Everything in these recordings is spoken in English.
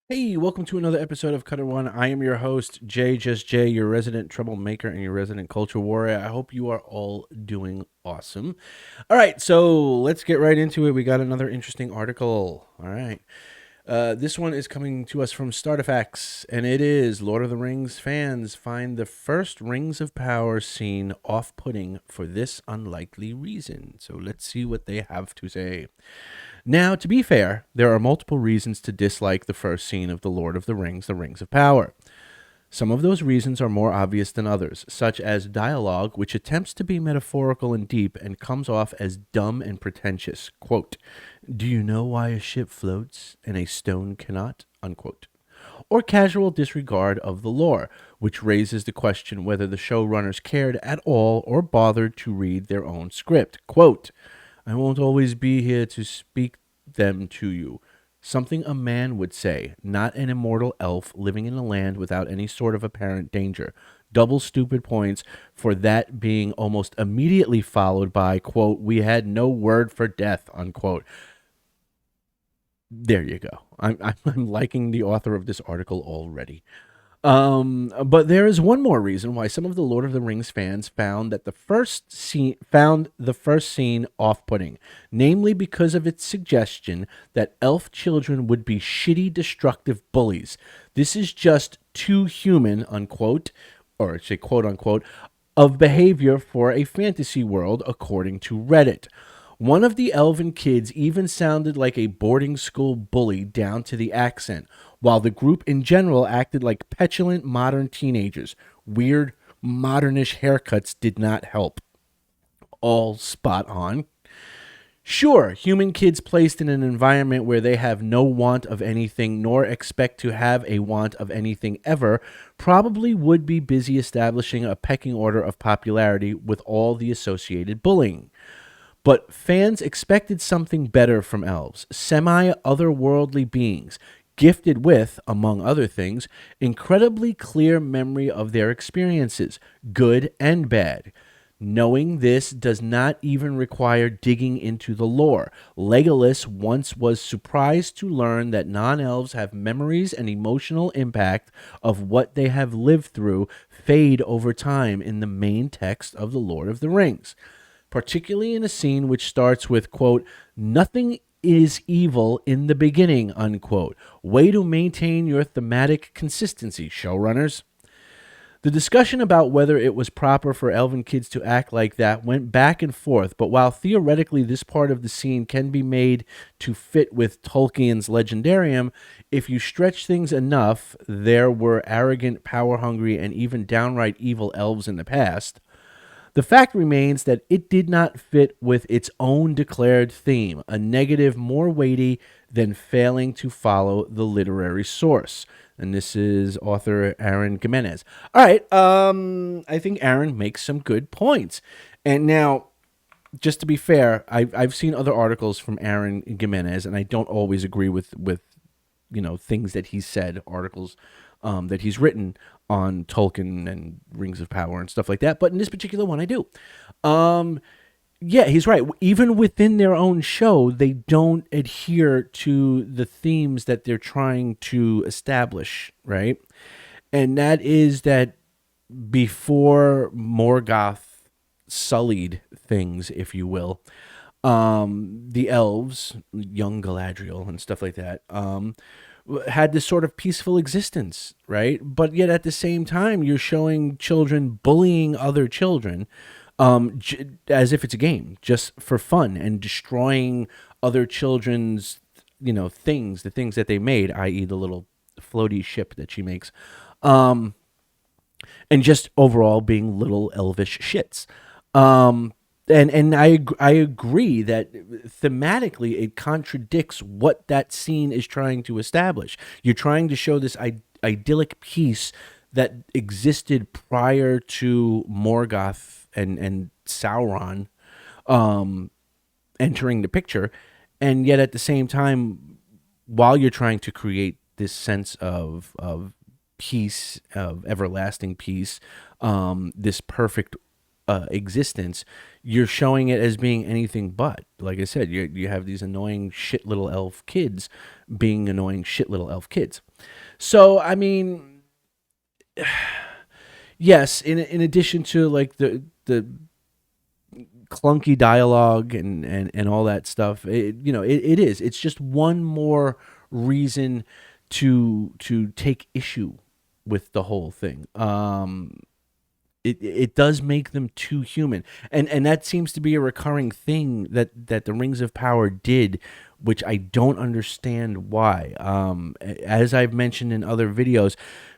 Hey, welcome to another episode of Cutter One. I am your host, Jay, just Jay, your resident troublemaker and your resident culture warrior. I hope you are all doing awesome. All right, so let's get right into it. We got another interesting article. All right. This one is coming to us from Startifacts, and it is Lord of the Rings fans find the first Rings of Power scene off putting for this unlikely reason. So let's see what they have to say. Now, to be fair, there are multiple reasons to dislike the first scene of The Lord of the Rings of Power. Some of those reasons are more obvious than others, such as dialogue, which attempts to be metaphorical and deep and comes off as dumb and pretentious. Quote, "Do you know why a ship floats and a stone cannot?" Unquote. Or casual disregard of the lore, which raises the question whether the showrunners cared at all or bothered to read their own script. Quote, "I won't always be here to speak them to you. Something a man would say, not an immortal elf living in a land without any sort of apparent danger." Double stupid points for that being almost immediately followed by, quote, "We had no word for death," unquote. There you go. I'm liking the author of this article already. But there is one more reason why some of the Lord of the Rings fans found the first scene off-putting, namely because of its suggestion that elf children would be shitty, destructive bullies. This is just too human, unquote, or say quote unquote, of behavior for a fantasy world, according to Reddit. One of the elven kids even sounded like a boarding school bully down to the accent, while the group in general acted like petulant modern teenagers. Weird, modernish haircuts did not help. All spot on. Sure, human kids placed in an environment where they have no want of anything nor expect to have a want of anything ever probably would be busy establishing a pecking order of popularity with all the associated bullying. But fans expected something better from elves, semi otherworldly beings, gifted with, among other things, incredibly clear memory of their experiences, good and bad. Knowing this does not even require digging into the lore. Legolas once was surprised to learn that non elves have memories and emotional impact of what they have lived through fade over time in the main text of The Lord of the Rings, particularly in a scene which starts with, quote, "Nothing is evil in the beginning," unquote. Way to maintain your thematic consistency, showrunners. The discussion about whether it was proper for elven kids to act like that went back and forth, but while theoretically this part of the scene can be made to fit with Tolkien's legendarium, if you stretch things enough, there were arrogant, power hungry, and even downright evil elves in the past. The fact remains that it did not fit with its own declared theme, a negative more weighty than failing to follow the literary source. And this is author Aaron Gimenez. All right, I think Aaron makes some good points. And now, just to be fair, I've seen other articles from Aaron Gimenez, and I don't always agree with things that he said, articles that he's written on Tolkien and Rings of Power and stuff like that. But in this particular one, I do. Yeah, he's right. Even within their own show, they don't adhere to the themes that they're trying to establish, right? And that is that before Morgoth sullied things, if you will, the elves, young Galadriel and stuff like that, had this sort of peaceful existence, right? But yet at the same time, you're showing children bullying other children, as if it's a game, just for fun, and destroying other children's, things, the things that they made, i.e., the little floaty ship that she makes, and just overall being little elvish shits. And I agree that thematically it contradicts what that scene is trying to establish. You're trying to show this idyllic peace that existed prior to Morgoth and Sauron entering the picture, and yet at the same time, while you're trying to create this sense of peace, of everlasting peace, this perfect existence, you're showing it as being anything but. Like I said, you have these annoying shit little elf kids being annoying shit little elf kids. So I mean, yes, in addition to like the clunky dialogue and all that stuff, it is. It's just one more reason to take issue with the whole thing. It does make them too human, and that seems to be a recurring thing that the Rings of Power did, which I don't understand why. As I've mentioned in other videos,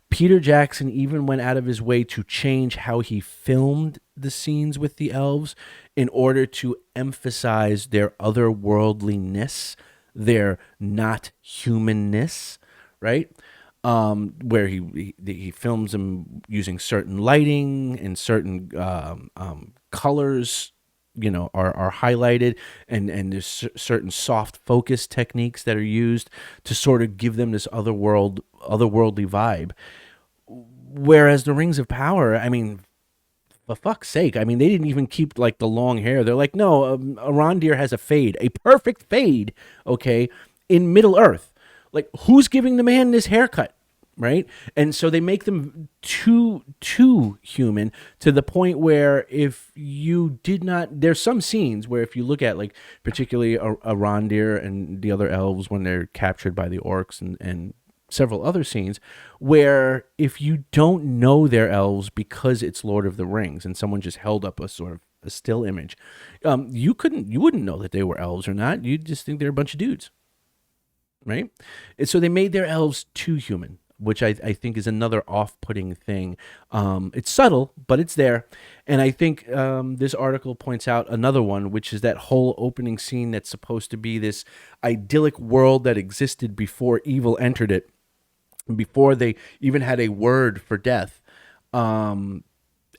Peter Jackson even went out of his way to change how he filmed the scenes with the elves in order to emphasize their otherworldliness, their not humanness, right? Where he films them using certain lighting and certain colors, are highlighted, and there's certain soft focus techniques that are used to sort of give them this otherworldly vibe. Whereas the Rings of Power, I mean, for fuck's sake, I mean, they didn't even keep like the long hair. They're like, no, Arondir has a fade, a perfect fade, okay, in Middle Earth. Like, who's giving the man this haircut, right? And so they make them too human, to the point where if you did not, there's some scenes where if you look at, like, particularly Arondir and the other elves when they're captured by the orcs, and several other scenes where if you don't know they're elves because it's Lord of the Rings and someone just held up a sort of a still image, you wouldn't know that they were elves or not. You'd just think they're a bunch of dudes, right? And so they made their elves too human, which I think is another off-putting thing. It's subtle, but it's there. And I think this article points out another one, which is that whole opening scene that's supposed to be this idyllic world that existed before evil entered it, before they even had a word for death. And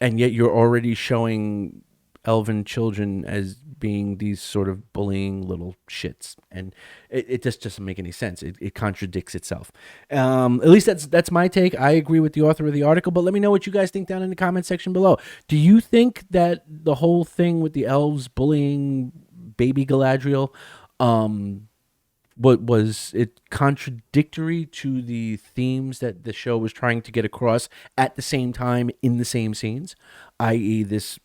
yet you're already showing elven children as being these sort of bullying little shits, and it just doesn't make any sense. It contradicts itself. At least that's my take. I agree with the author of the article, but let me know what you guys think down in the comment section below. Do you think that the whole thing with the elves bullying baby Galadriel, what was it contradictory to the themes that the show was trying to get across at the same time in the same scenes, i.e. this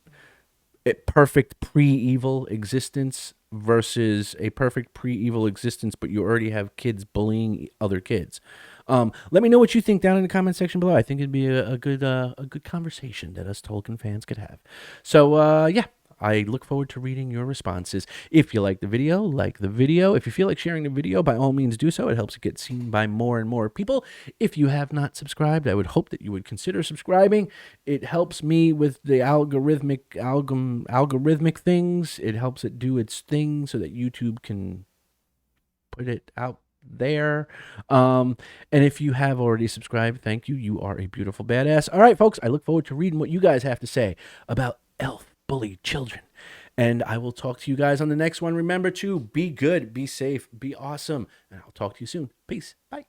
perfect pre-evil existence versus a perfect pre-evil existence, but you already have kids bullying other kids? Let me know what you think down in the comment section below. I think it'd be a good conversation that us Tolkien fans could have. So yeah, I look forward to reading your responses. If you like the video, like the video. If you feel like sharing the video, by all means do so. It helps it get seen by more and more people. If you have not subscribed, I would hope that you would consider subscribing. It helps me with the algorithmic things. It helps it do its thing so that YouTube can put it out there. And if you have already subscribed, thank you. You are a beautiful badass. All right, folks, I look forward to reading what you guys have to say about elf bully children, and I will talk to you guys on the next one. Remember to be good, be safe, be awesome, and I'll talk to you soon. Peace. Bye.